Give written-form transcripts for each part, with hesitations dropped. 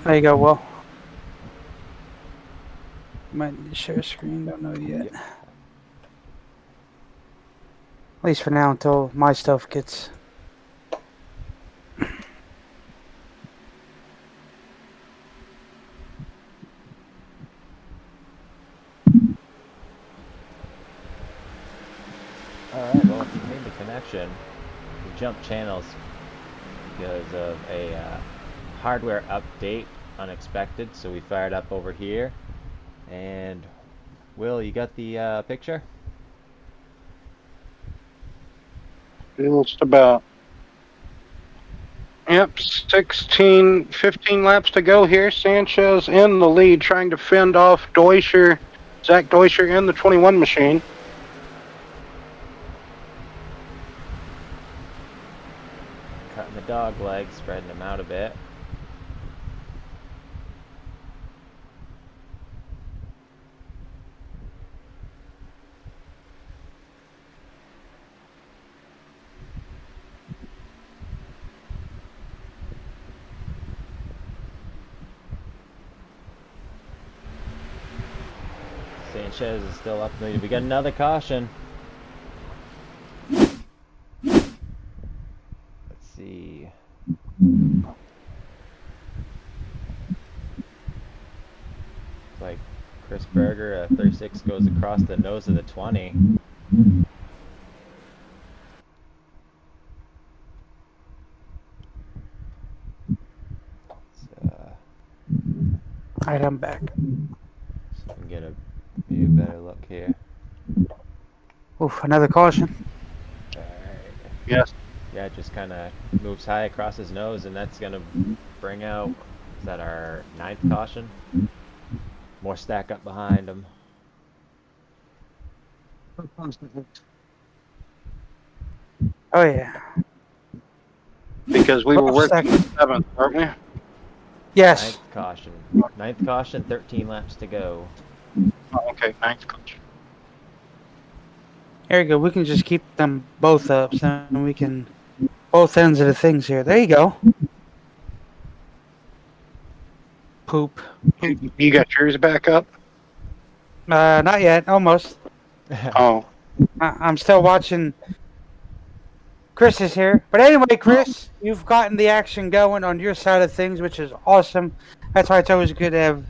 There you go, Will. Might need to share screen, don't know yet. Yep. At least for now, until my stuff gets... Alright, well, if you made the connection, we jumped channels because of a hardware update, unexpected, so we fired up over here. And, Will, you got the picture? Just about. Yep, 15 laps to go here. Sanchez in the lead, trying to fend off Zach Deutscher in the 21 machine. Cutting the dog legs, spreading them out a bit. Sanchez is still up in the lead. We got another caution. Let's see. Like Chris Berger, 36 goes across the nose of the 20. Alright, I'm back. So I'm gonna be a better look here. Oof, another caution. Alright. Yes. Yeah, it just kind of moves high across his nose, and that's gonna bring out, is that our 9th caution? More stack up behind him. Oh, yeah. Because we were working the 7th, weren't we? Yes. 9th caution. 9th caution, 13 laps to go. Oh, okay, 9th caution. There you go. We can just keep them both up, so we can... Both ends of the things here. There you go. Poop. You got yours back up? Not yet. Almost. Oh. I'm still watching. Chris is here. But anyway, Chris, you've gotten the action going on your side of things, which is awesome. That's why it's always good to have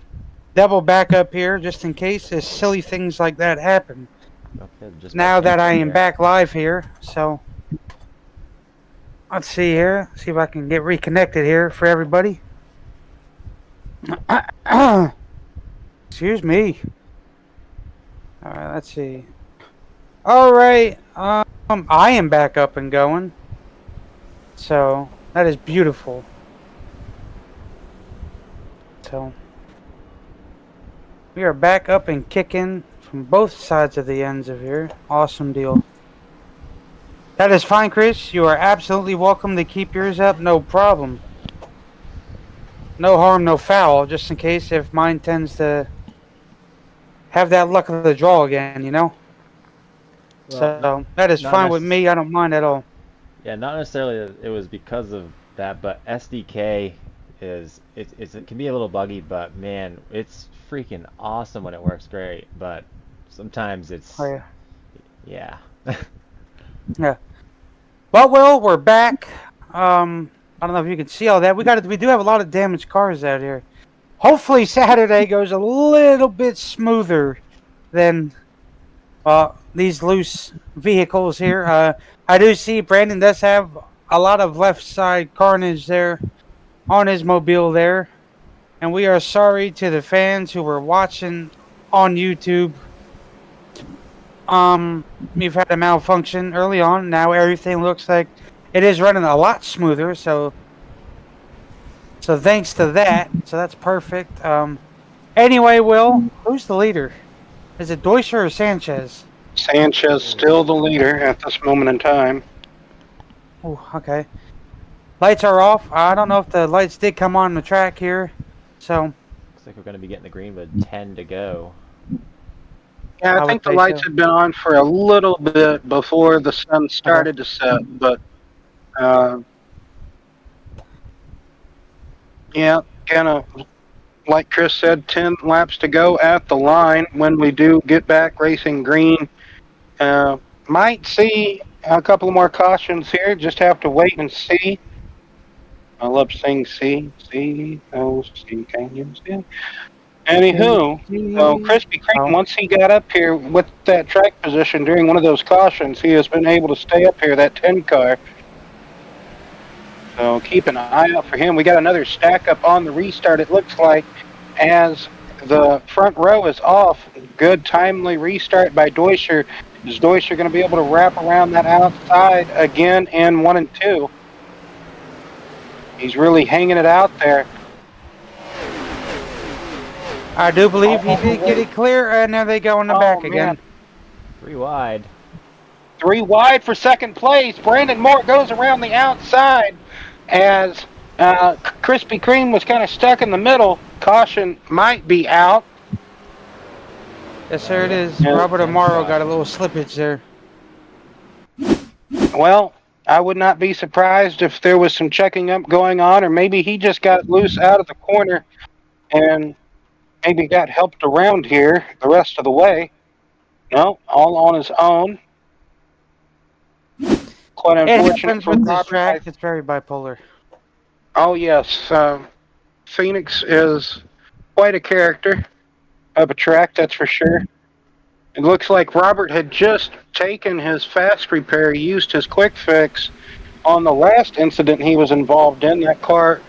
double backup here, just in case silly things like that happen. Okay, just Now that I am back live here, so let's see here. See if I can get reconnected here for everybody. Excuse me. All right, let's see. All right, I am back up and going. So that is beautiful. So we are back up and kicking from both sides of the ends of here. Awesome deal. That is fine, Chris. You are absolutely welcome to keep yours up. No problem. No harm, no foul. Just in case if mine tends to have that luck of the draw again, you know? Well, so that is fine with me. I don't mind at all. Yeah, not necessarily it was because of that, but SDK it can be a little buggy, but man, it's freaking awesome when it works great. But sometimes it's yeah. Yeah. But well, we're back. I don't know if you can see all that. We do have a lot of damaged cars out here. Hopefully Saturday goes a little bit smoother than these loose vehicles here. I do see Brandon does have a lot of left side carnage there on his mobile there. And we are sorry to the fans who were watching on YouTube. We've had a malfunction early on. Now everything looks like it is running a lot smoother. So thanks to that. So that's perfect. Anyway, Will, who's the leader? Is it Deutscher or Sanchez? Sanchez still the leader at this moment in time. Oh, okay. Lights are off. I don't know if the lights did come on the track here. So looks like we're going to be getting the green with 10 to go. Yeah, I think the lights had been on for a little bit before the sun started to set, but yeah, Gonna, like Chris said, 10 laps to go at the line when we do get back racing green. Might see a couple more cautions here. Just have to wait and see. I love saying see, oh, see, can you see? Anywho, so Krispy Kreme, Oh. once he got up here with that track position during one of those cautions, he has been able to stay up here, that 10 car. So keep an eye out for him. We got another stack up on the restart, it looks like, as the front row is off. Good timely restart by Deutscher. Is Deutscher going to be able to wrap around that outside again in 1 and 2? He's really hanging it out there. I do believe he did get it clear, and now they go in the back again. 3 wide. 3 wide for second place. Brandon Moore goes around the outside as Krispy Kreme was kind of stuck in the middle. Caution might be out. Yes, sir, it is. Yeah. Robert Amaro got a little slippage there. Well, I would not be surprised if there was some checking up going on, or maybe he just got loose out of the corner and maybe got helped around here the rest of the way. No, all on his own. Quite It unfortunate happens for with this Robert. track. It's very bipolar. Oh, yes. Phoenix is quite a character of a track, that's for sure. It looks like Robert had just taken his fast repair, used his quick fix on the last incident he was involved in. That car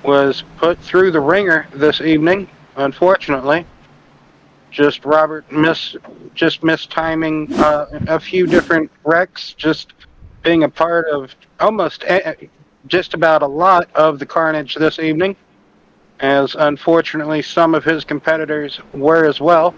was put through the ringer this evening, unfortunately. Just Robert missed timing a few different wrecks, just being a part of almost just about a lot of the carnage this evening, as unfortunately some of his competitors were as well.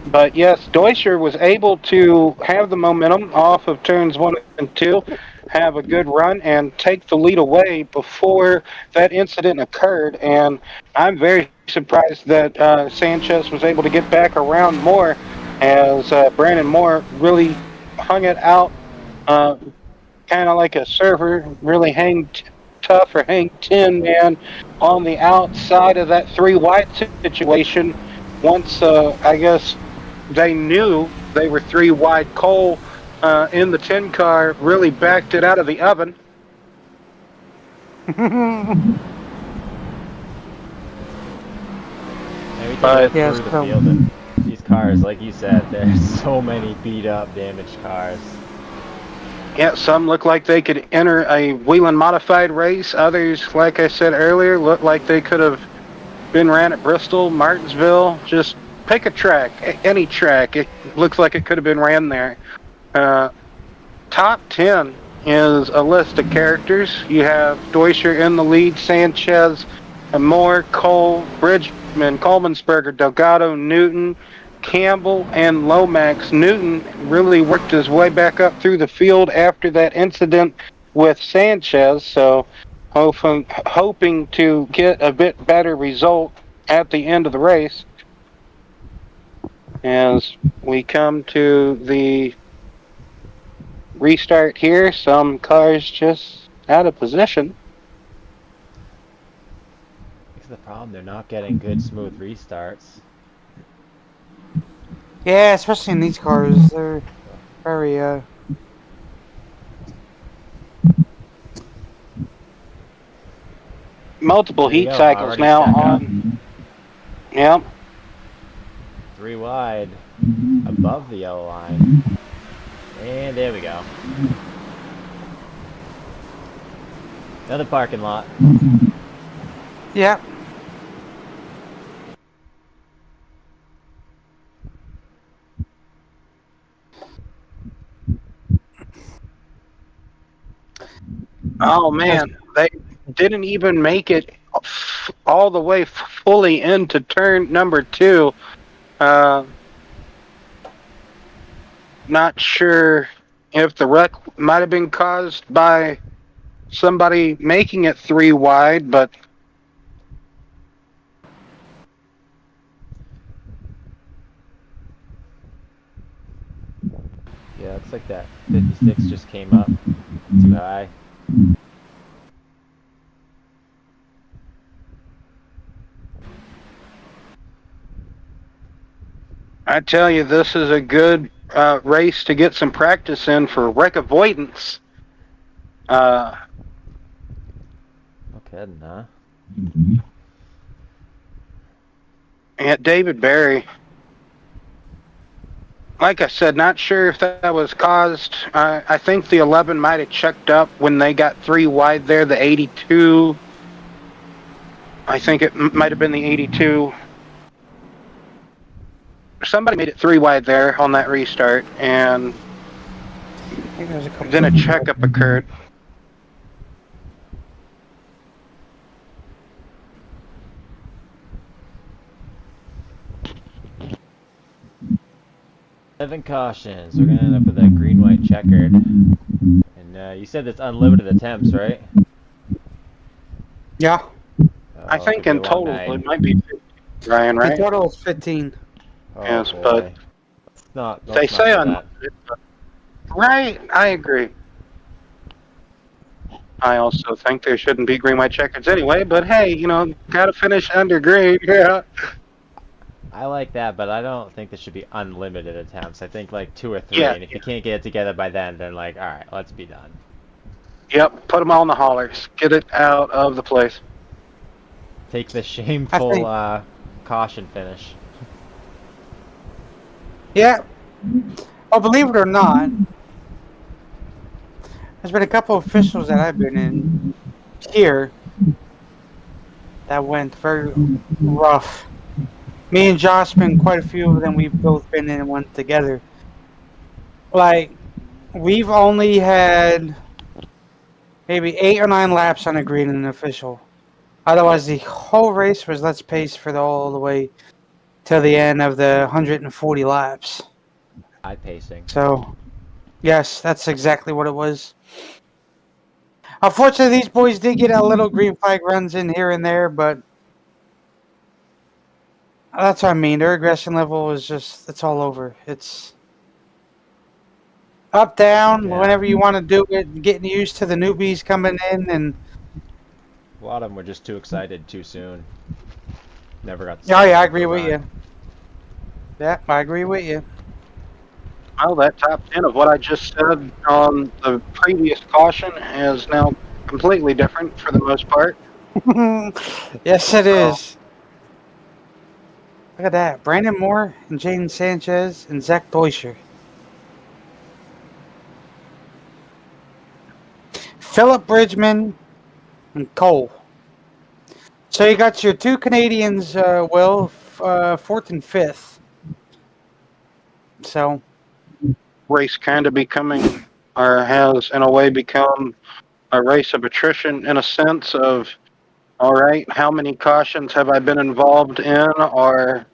But yes, Deutscher was able to have the momentum off of turns 1 and 2, have a good run, and take the lead away before that incident occurred. And I'm very surprised that Sanchez was able to get back around more, as Brandon Moore really hung it out, kind of like a server, really hang tough or hang 10 man on the outside of that 3 wide situation. Once, I guess, they knew they were 3 wide. Cole in the 10 car really backed it out of the oven. Every But- time Yes, through the field, and these cars, like you said, there's so many beat up, damaged cars. Yeah, some look like they could enter a Whelen modified race. Others, like I said earlier, look like they could have been ran at Bristol, Martinsville. Just pick a track, any track. It looks like it could have been ran there. Top 10 is a list of characters. You have Deutscher in the lead, Sanchez, Moore, Cole, Bridgman, Colemansberger, Delgado, Newton, Campbell, and Lomax. Newton really worked his way back up through the field after that incident with Sanchez, so hoping to get a bit better result at the end of the race. As we come to the restart here, some cars just out of position. This is the problem, they're not getting good, smooth restarts. Yeah, especially in these cars. They're very, Multiple There you heat go, cycles already now stuck up. on. Yep. 3 wide, above the yellow line. And there we go. Another parking lot. yeah. Oh man, they didn't even make it all the way fully into turn number 2. Not sure if the wreck might have been caused by somebody making it 3 wide, but Yeah, looks like that 56 just came up too high. I tell you, this is a good race to get some practice in for wreck avoidance. No kidding, huh? At David Barry. Like I said, not sure if that was caused. I think the 11 might have checked up when they got 3 wide there. The 82. I think it might have been the 82. Somebody made it 3 wide there on that restart, and I think there's a couple then a checkup occurred. Seven cautions. We're gonna end up with a green-white checkered. And you said it's unlimited attempts, right? Yeah. I Oh, think could be in a long total night. it might be 50, Ryan, In right? total, it's 15. Oh, Yes, boy. but Let's they not say do on that. right. I agree. I also think there shouldn't be green white checkers anyway. But hey, gotta finish under green. Yeah. I like that, but I don't think there should be unlimited attempts. I think like 2 or 3, Yeah. and if you can't get it together by then like, all right, let's be done. Yep. Put them all in the haulers. Get it out of the place. Take the I shameful think. caution finish. Yeah. Well, believe it or not, there's been a couple of officials that I've been in here that went very rough. Me and Josh been quite a few of them. We've both been in one together. Like we've only had maybe 8 or 9 laps on a green in an official. Otherwise, the whole race was let's pace for all the way to the end of the 140 laps. High pacing. So, yes, that's exactly what it was. Unfortunately, these boys did get a little green flag runs in here and there, but that's what I mean. Their aggression level is it's all over. It's up, down, Yeah. whenever you want to do it, getting used to the newbies coming in. And A lot of them were just too excited too soon. Never got to oh, stay yeah, I on agree for a with run. you. Yeah, I agree with you. Well, that top 10 of what I just said on the previous caution is now completely different for the most part. Yes, it So, is. Look at that. Brandon Moore and Jaden Sanchez and Zach Boischer. Philip Bridgman and Cole. So you got your 2 Canadians, Will, 4th and 5th. So, race kind of becoming, or has in a way become, a race of attrition in a sense of, all right, how many cautions have I been involved in, or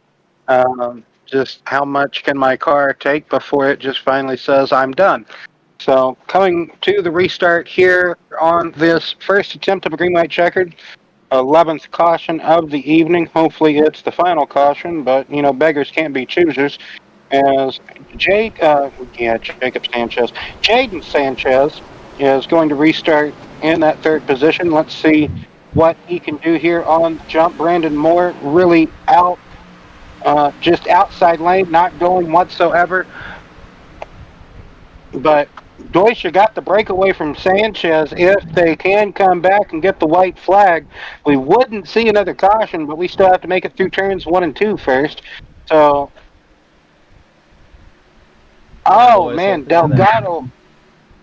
just how much can my car take before it just finally says I'm done. So coming to the restart here on this first attempt of a green white checkered, 11th caution of the evening. Hopefully it's the final caution, but beggars can't be choosers. As Jacob Sanchez, Jaden Sanchez is going to restart in that 3rd position. Let's see what he can do here on the jump. Brandon Moore really out, just outside lane, not going whatsoever. But Deutsche got the breakaway from Sanchez. If they can come back and get the white flag, we wouldn't see another caution, but we still have to make it through turns 1 and 2 first. So, oh Boys, man, hold together.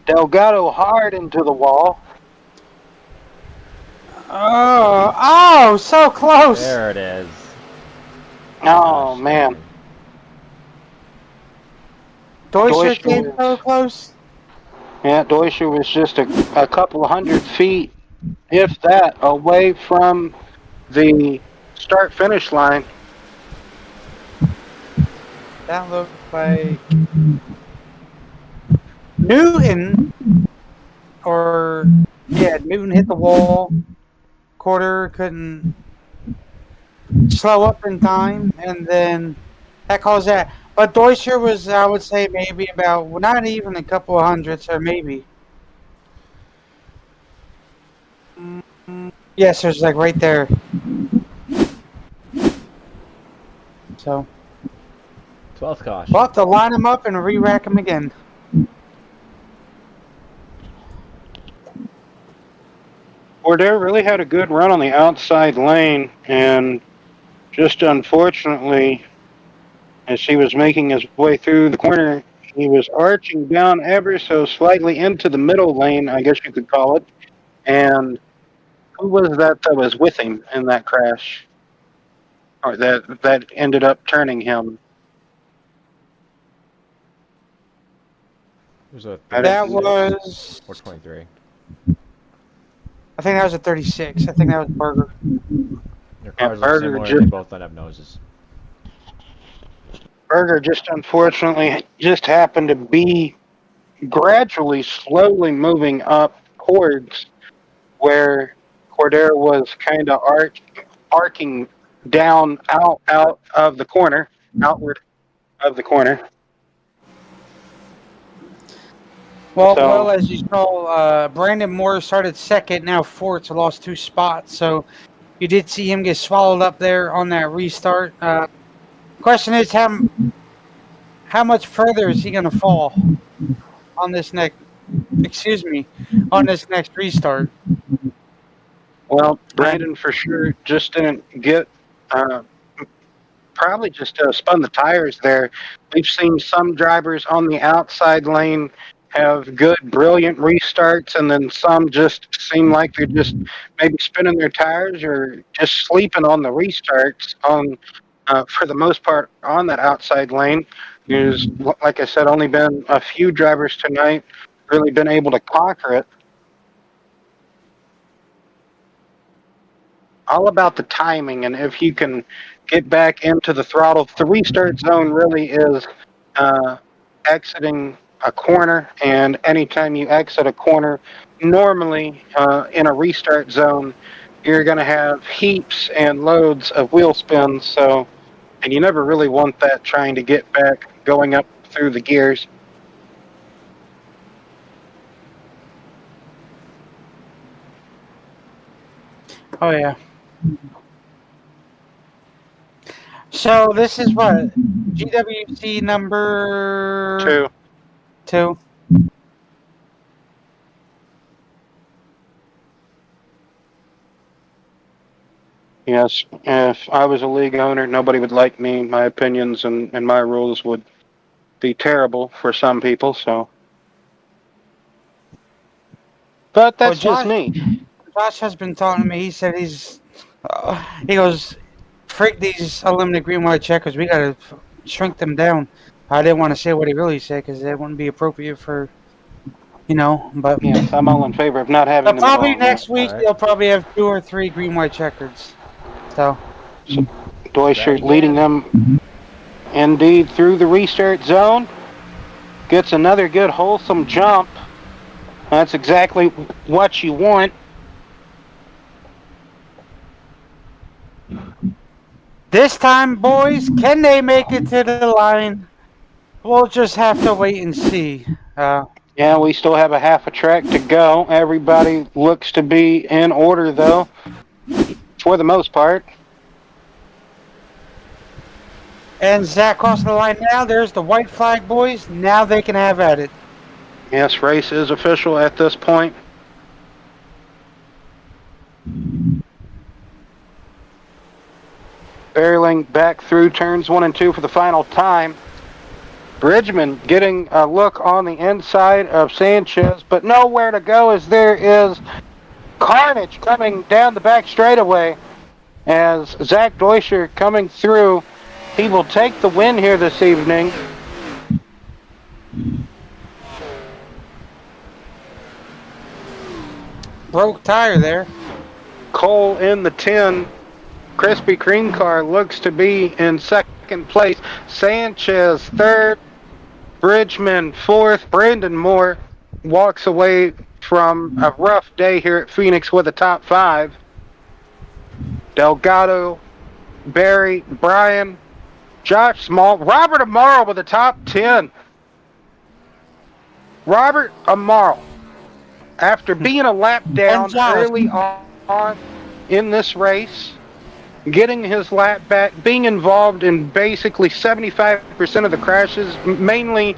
Delgado hard into the wall. oh, so close. There it is. Oh Gosh, man, dang. Deutscher Deutsche came so was, close. yeah, Deutsche was just a couple of 100 feet, if that, away from the start-finish line. That looked like Newton, Newton hit the wall. Quarter couldn't slow up in time, and then that caused that. But Deutscher was, I would say, maybe about not even a couple of hundredths, or maybe. Yes, there's like right there. So 12th caution. we'll have to line them up and re-rack them again. Bordeaux really had a good run on the outside lane, and just unfortunately, as he was making his way through the corner, he was arching down ever so slightly into the middle lane, I guess you could call it. And who was that was with him in that crash? Or that ended up turning him? There's a That 36 was, or 23. I think that was a 36. I think that was Burger. Their cars look Berger similar and just they both don't have noses. Berger just unfortunately just happened to be gradually, slowly moving up towards where Cordero was kind of arcing down out of the corner, outward of the corner. Well, as you saw, Brandon Moore started second, now fourth, so lost 2 spots. So you did see him get swallowed up there on that restart. Question is, how much further is he going to fall on this next? Excuse me, on this next restart. Well, Brandon for sure just didn't get. Probably just spun the tires there. We've seen some drivers on the outside lane have good, brilliant restarts, and then some just seem like they're just maybe spinning their tires or just sleeping on the restarts on, for the most part, on that outside lane. There's, like I said, only been a few drivers tonight really been able to conquer it. All about the timing, and if you can get back into the throttle. The restart zone really is exiting a corner, and anytime you exit a corner, normally in a restart zone, you're going to have heaps and loads of wheel spins. So, and you never really want that trying to get back going up through the gears. Oh yeah. So this is what GWC number 2. Yes, if I was a league owner, nobody would like me. My opinions and my rules would be terrible for some people. So, but that's just me. Josh has been talking to me. He said he goes, freak these unlimited green white checkers. We gotta shrink them down. I didn't want to say what he really said because that wouldn't be appropriate for, but Yes, I'm all in favor of not having them at probably all. next week Alright. they'll probably have 2 or 3 green white checkers. So Deutscher Right leading them indeed through the restart zone. Gets another good wholesome jump. That's exactly what you want. this time, boys, can they make it to the line? We'll just have to wait and see. Yeah, we still have a half a track to go. Everybody looks to be in order, though, for the most part. And Zach crossing the line now. There's the white flag, boys. Now they can have at it. Yes, race is official at this point. Barreling back through turns 1 and 2 for the final time. Bridgman getting a look on the inside of Sanchez, but nowhere to go as there is carnage coming down the back straightaway as Zach Deutscher coming through. He will take the win here this evening. Broke tire there. Cole in the 10. Krispy Kreme car looks to be in second place. Sanchez third. Bridgman fourth. Brandon Moore walks away from a rough day here at Phoenix with a top 5. Delgado, Barry, Brian, Josh Small, Robert Amaro with a top 10. Robert Amaro, after being a lap down early on, in this race, getting his lap back, being involved in basically 75% of the crashes, mainly,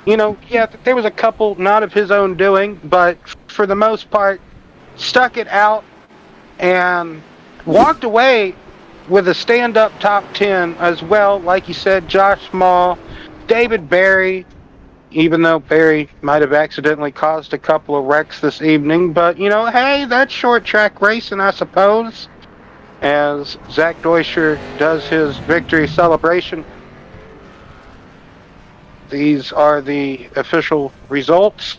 yeah, there was a couple not of his own doing, but for the most part, stuck it out and walked away with a stand-up top 10 as well. Like you said, Josh Small, David Barry, even though Barry might have accidentally caused a couple of wrecks this evening. But, hey, that's short track racing, I suppose. As Zach Deutscher does his victory celebration, these are the official results.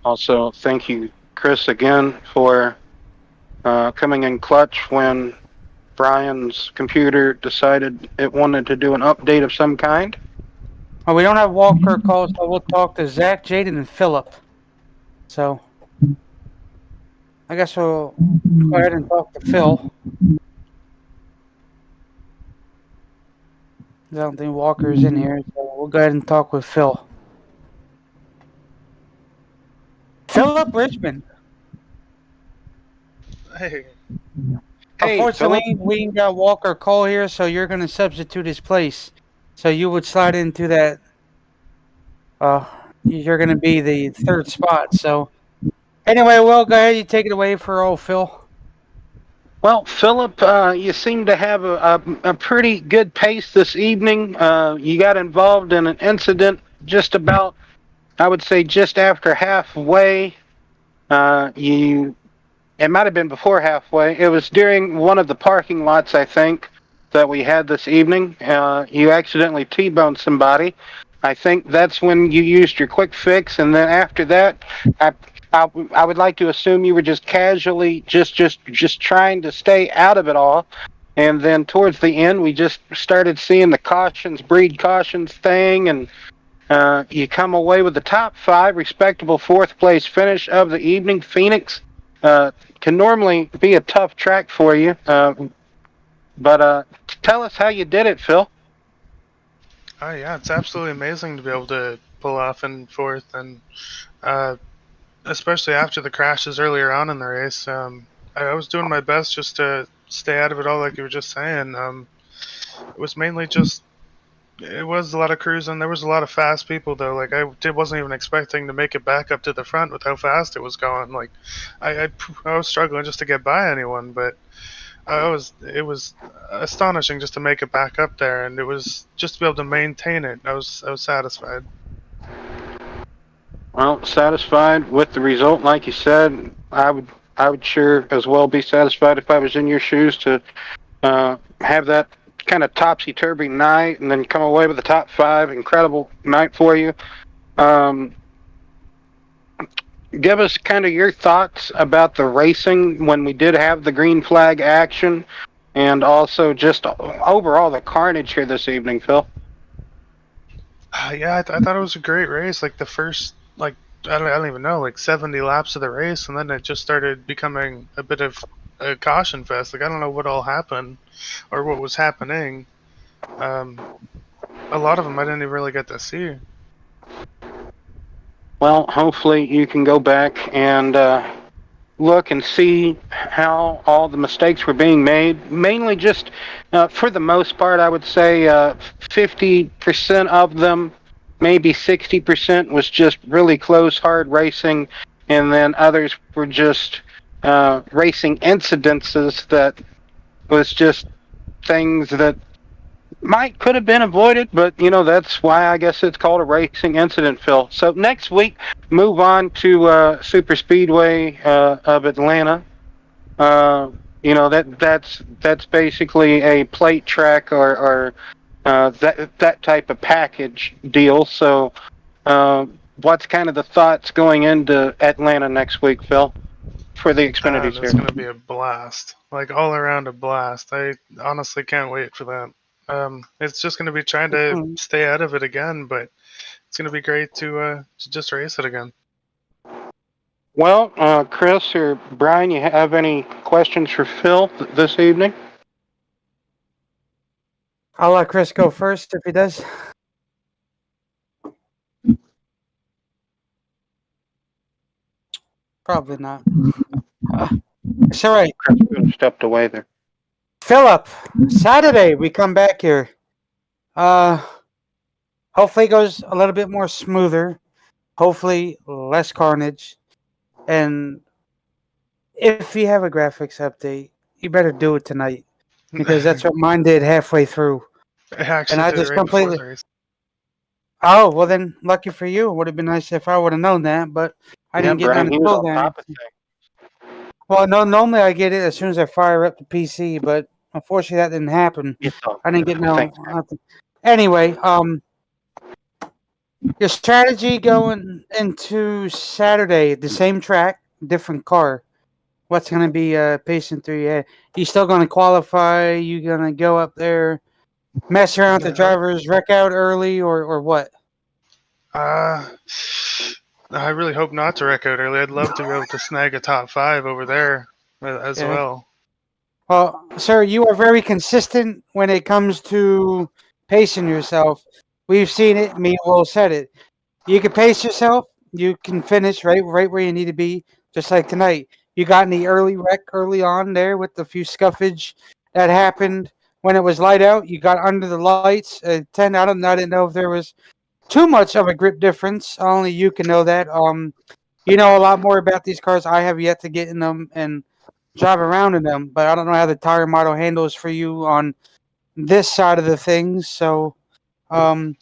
Also, thank you, Chris, again for coming in clutch when Brian's computer decided it wanted to do an update of some kind. Well, we don't have Walker calls, so we'll talk to Zach, Jaden, and Philip. So I guess we'll go ahead and talk to Phil. I don't think Walker's in here, so we'll go ahead and talk with Phil. Philip Richmond. Hey, Unfortunately, Philip. we ain't got Walker Cole here, so you're going to substitute his place. So you would slide into that. You're going to be the third spot. So anyway, well, go ahead. You take it away for old Phil. Well, Philip, you seem to have a pretty good pace this evening. You got involved in an incident just about, I would say, just after halfway. It might have been before halfway. It was during one of the parking lots, I think, that we had this evening. You accidentally T-boned somebody. I think that's when you used your quick fix, and then after that, I would like to assume you were just casually just trying to stay out of it all. And then towards the end, we just started seeing the cautions breed cautions thing, and you come away with the top 5, respectable 4th place finish of the evening. Phoenix can normally be a tough track for you, but tell us how you did it, Phil. oh yeah, it's absolutely amazing to be able to pull off in fourth, and uh, especially after the crashes earlier on in the race. I was doing my best just to stay out of it all, like you were just saying. It was mainly just. It was a lot of cruising. There was a lot of fast people though. Like wasn't even expecting to make it back up to the front with how fast it was going. Like I was struggling just to get by anyone, but it was astonishing just to make it back up there, and it was just to be able to maintain it. I was satisfied. Well, satisfied with the result, like you said. I would sure as well be satisfied if I was in your shoes to have that kind of topsy-turvy night and then come away with the top 5. Incredible night for you. Um, Give us kind of your thoughts about the racing when we did have the green flag action, and also just overall the carnage here this evening, Phil. Yeah, I thought it was a great race. Like the first, like I don't even know, like 70 laps of the race, and then it just started becoming a bit of a caution fest. Like I don't know what all happened or what was happening. Um, a lot of them I didn't even really get to see. Well, hopefully you can go back and look and see how all the mistakes were being made. Mainly just, for the most part, I would say 50% of them, maybe 60% was just really close, hard racing, and then others were just racing incidences that was just things that could have been avoided, but that's why I guess it's called a racing incident, Phil. So next week, move on to Super Speedway of Atlanta. That's basically a plate track or that type of package deal. So what's kind of the thoughts going into Atlanta next week, Phil, for the Xfinities That's here? gonna be a blast. Like all around a blast. I honestly can't wait for that. It's just gonna be trying to stay out of it again, but it's gonna be great to just race it again. Well, Chris or Brian, you have any questions for Phil this evening? I'll let Chris go first if he does. Probably not. It's all right. Chris could have stepped away there. Philip, Saturday we come back here. Uh, hopefully it goes a little bit more smoother. Hopefully less carnage. And if you have a graphics update, you better do it tonight because that's what mine did halfway through. I actually And I did it just right before completely. the race. Oh well, then lucky for you. It would have been nice if I would have known that, but I Yeah, didn't get Brian, he was until on then. top of things. Well, no, normally I get it as soon as I fire up the PC, but unfortunately that didn't happen. It's all I didn't good. get no. Thanks. Anyway, your strategy going into Saturday, the same track, different car. What's going to be pacing through your head? You still going to qualify? You going to go up there, mess around with the Yeah. drivers, wreck out early, or what? I really hope not to wreck out early. I'd love to be able to snag a top 5 over there as Yeah. well. Well, sir, you are very consistent when it comes to pacing yourself. We've seen it. Me will said it. You can pace yourself. You can finish right where you need to be. Just like tonight, you got in the early wreck early on there with the few scuffage that happened when it was light out. You got under the lights. 10. I didn't know if there was too much of a grip difference. Only you can know that. You know a lot more about these cars. I have yet to get in them and drive around in them, but I don't know how the tire model handles for you on this side of the things. So, Felt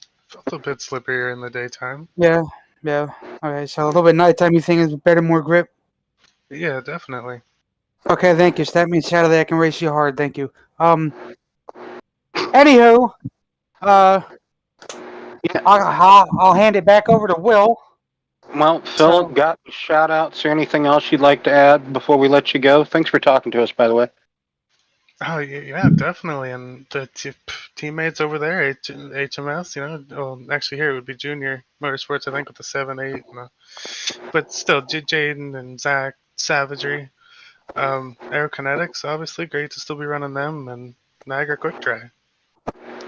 a bit slipperier in the daytime. yeah, yeah. Okay, so a little bit nighttime. You think is better, more grip? Yeah, definitely. Okay, thank you. So that means Saturday I can race you hard. Thank you. Anywho, uh, Yeah. I'll hand it back over to Will. Well, So, Philip, got shout outs or anything else you'd like to add before we let you go? Thanks for talking to us, by the way. Oh yeah, definitely. And the teammates over there, HMS, well, actually here it would be Junior Motorsports, I think, with the 7-8. But still, Jaden and Zach, Savagery, Aerokinetics, obviously, great to still be running them, and Niagara Quick Dry.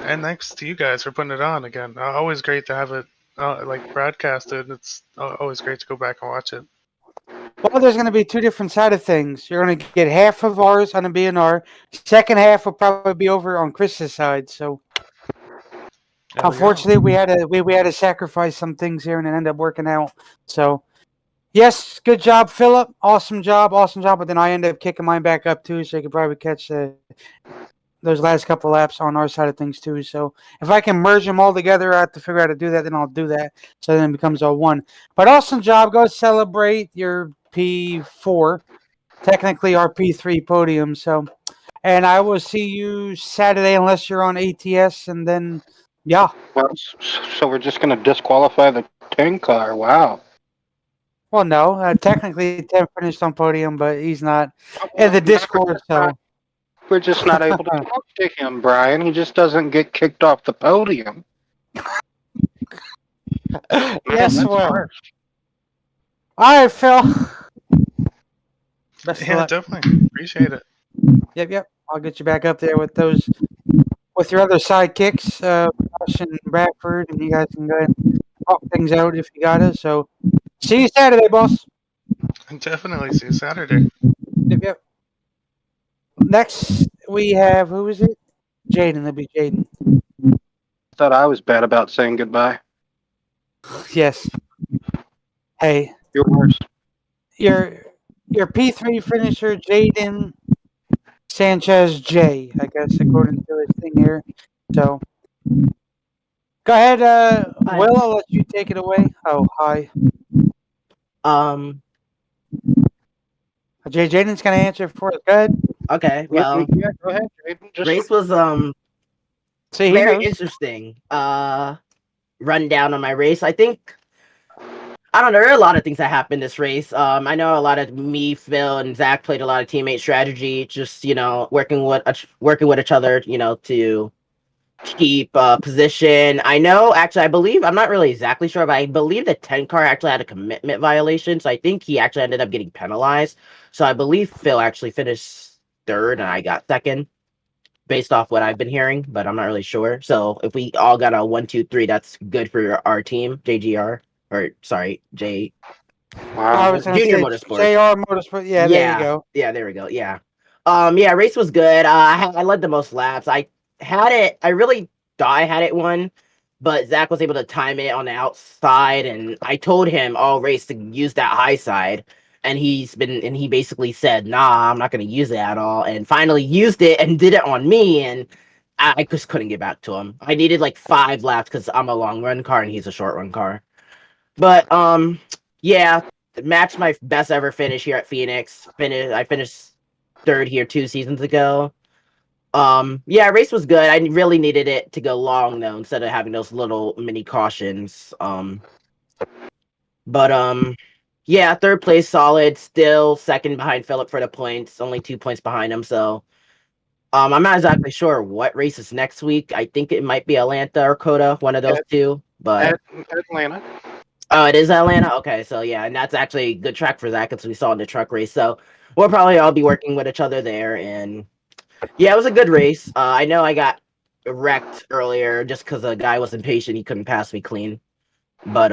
And thanks to you guys for putting it on again. Always great to have it like broadcasted. It's always great to go back and watch it. well, there's going to be two different side of things. You're going to get half of ours on the BNR. Second half will probably be over on Chris's side. So, There we go. unfortunately, we had to sacrifice some things here, and it ended up working out. So, yes, good job, Philip. Awesome job. But then I ended up kicking mine back up too, so you could probably catch those last couple laps on our side of things too. So if I can merge them all together, I have to figure out how to do that. Then I'll do that. So then it becomes all one. But awesome job. Go celebrate your P4, technically our P3 podium. So, and I will see you Saturday unless you're on ATS, and then yeah. Well, so we're just going to disqualify the 10 car. Wow. Well, no, technically Tim finished on podium, but he's not in the Discord. So We're just not able to talk to him, Brian. He just doesn't get kicked off the podium. yes, That's well. harsh. All right, Phil. Best of Yeah, luck. definitely. Appreciate it. Yep. I'll get you back up there with your other sidekicks, Josh and Bradford, and you guys can go ahead and talk things out if you got it. So, see you Saturday, boss. And definitely see you Saturday. Yep. Next, we have who is it? Jaden. That'd be Jaden. Thought I was bad about saying goodbye. Yes. Hey, You're worse. your P3 finisher, Jaden Sanchez J, I guess, according to his thing here. So, go ahead, Hi. Will. I'll let you take it away. Oh, hi. Jaden's gonna answer for us. Go ahead. Okay. Well, Yeah, go ahead, Jaden. Just race was See, he very knows. interesting. Rundown on my race. I think I don't know. There are a lot of things that happened this race. I know a lot of me, Phil, and Zach played a lot of teammate strategy. Just working with each other. To keep position. I know. Actually, I believe I'm not really exactly sure, but I believe the 10 car actually had a commitment violation. So I think he actually ended up getting penalized. So I believe Phil actually finished third, and I got second, based off what I've been hearing, but I'm not really sure. So if we all got a 1, 2, 3, that's good for our team, JGR, or sorry, J. I Wow. was gonna Junior say Motorsports. JR Motorsport. Yeah, there you go. Yeah, there we go. Yeah. Yeah, race was good. I led the most laps. I had it. I really thought I had it won, but Zach was able to time it on the outside, and I told him all race to use that high side, and he basically said, "Nah, I'm not gonna use it at all," and finally used it and did it on me, and I just couldn't get back to him. I needed like 5 laps because I'm a long run car and he's a short run car. But yeah, matched my best ever finish here at Phoenix. I finished third here 2 seasons ago. Yeah, race was good. I really needed it to go long though, instead of having those little mini cautions. But yeah, third place solid. Still second behind Philip for the points. Only 2 points behind him. So I'm not exactly sure what race is next week. I think it might be Atlanta or Coda, one of those two. But Atlanta. oh, it is Atlanta. Okay, so yeah, and that's actually a good track for that because we saw in the truck race. So we'll probably all be working with each other there. And yeah, it was a good race. I know I got wrecked earlier just because a guy was impatient; he couldn't pass me clean. But